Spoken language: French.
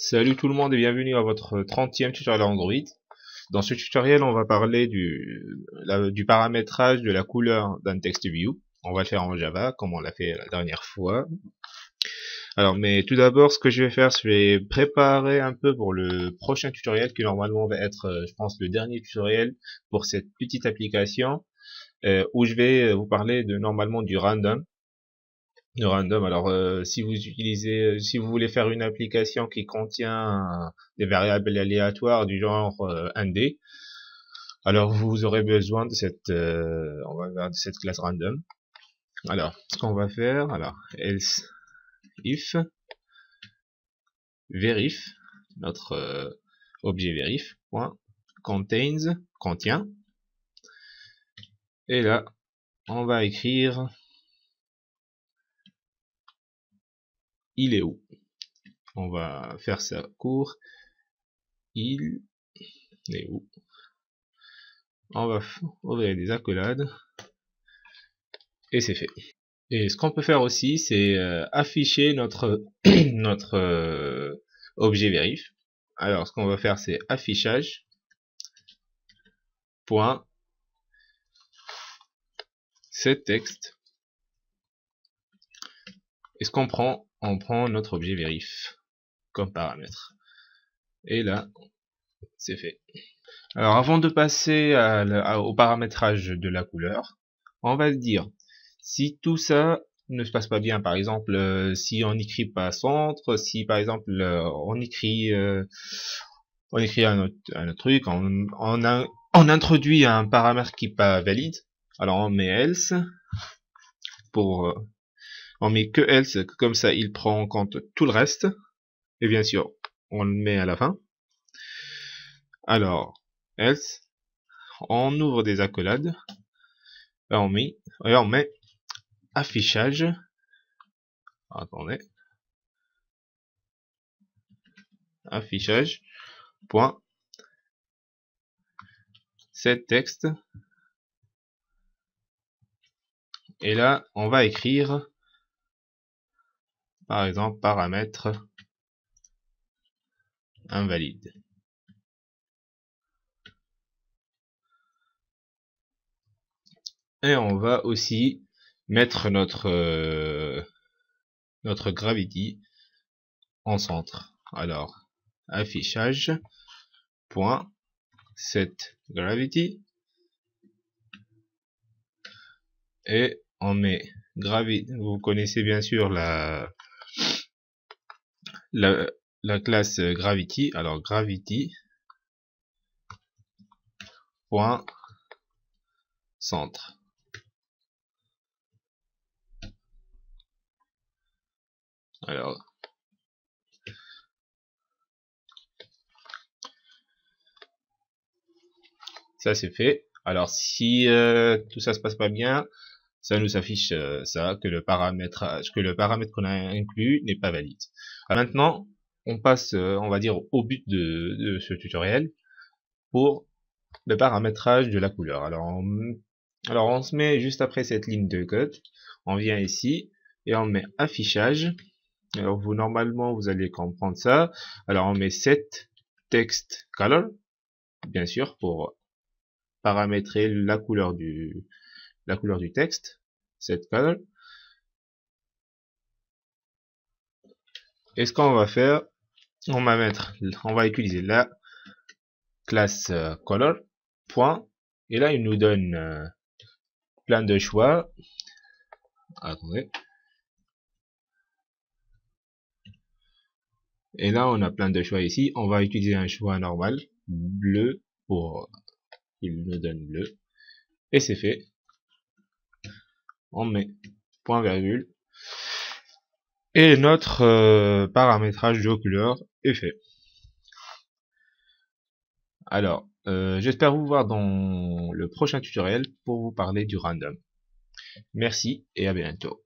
Salut tout le monde et bienvenue à votre 30e tutoriel Android. Dans ce tutoriel, on va parler du paramétrage de la couleur d'un text view. On va le faire en Java, comme on l'a fait la dernière fois. Alors, mais tout d'abord, ce que je vais faire, je vais préparer un peu pour le prochain tutoriel, qui normalement va être, je pense, le dernier tutoriel pour cette petite application, où je vais vous parler normalement du random. Alors si vous voulez faire une application qui contient des variables aléatoires du genre int, alors vous aurez besoin de de cette classe random. Alors, ce qu'on va faire, alors else if verif, notre objet verif point contains contient, et là on va écrire il est où. On va faire ça court. Il est où. On va ouvrir des accolades et c'est fait. Et ce qu'on peut faire aussi, c'est afficher notre notre objet verif. Alors, ce qu'on va faire, c'est affichage point set texte. Et ce qu'on prend, on prend notre objet verif comme paramètre. Et là, c'est fait. Alors, avant de passer au paramétrage de la couleur, on va dire si tout ça ne se passe pas bien, par exemple, si on n'écrit pas centre, si par exemple on écrit un autre truc, on introduit un paramètre qui n'est pas valide, alors on met else pour on met que else, comme ça il prend en compte tout le reste, et bien sûr on le met à la fin. Alors else, on ouvre des accolades, et on met affichage, attendez, affichage point set texte, et là on va écrire par exemple paramètre invalide. Et on va aussi mettre notre gravity en centre. Alors affichage point set gravity, et on met gravity. Vous connaissez bien sûr la classe gravity. Alors gravity point centre. Alors ça c'est fait. Alors si tout ça se passe pas bien, ça nous affiche que le paramètre qu'on a inclus n'est pas valide. Alors maintenant, on passe, on va dire, au but de ce tutoriel pour le paramétrage de la couleur. Alors on se met juste après cette ligne de code, on vient ici et on met affichage. Alors normalement vous allez comprendre ça. Alors on met set text color, bien sûr, pour paramétrer la couleur du texte, set color. Et ce qu'on va faire, on va utiliser la classe color point, et là il nous donne plein de choix. Attendez. Et là on a plein de choix ici. On va utiliser un choix normal, bleu, pour il nous donne bleu, et c'est fait. On met point virgule et notre paramétrage de couleur est fait. Alors j'espère vous voir dans le prochain tutoriel pour vous parler du random. Merci et à bientôt.